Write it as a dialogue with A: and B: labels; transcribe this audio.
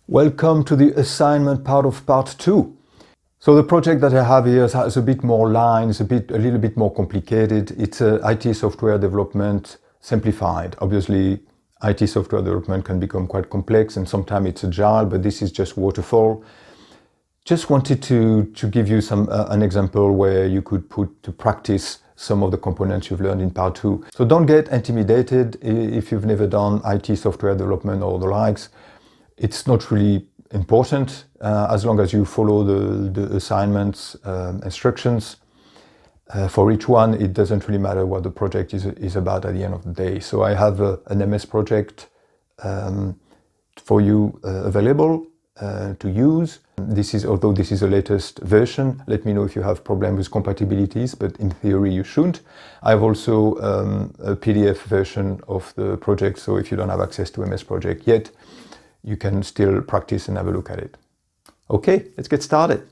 A: Welcome to the assignment part of part 2. So the project that I have here has a bit more lines, a little bit more complicated. It's IT software development simplified. Obviously, IT software development can become quite complex and sometimes it's agile, but this is just waterfall. Just wanted to give you an example where you could put to practice some of the components you've learned in part 2. So don't get intimidated if you've never done IT software development or the likes. It's not really important as long as you follow the assignments instructions. For each one, it doesn't really matter what the project is about at the end of the day. So I have an MS project for you available to use. Although this is the latest version, let me know if you have problems with compatibilities, but in theory you shouldn't. I have also a PDF version of the project, so if you don't have access to MS Project yet, you can still practice and have a look at it. Okay, let's get started.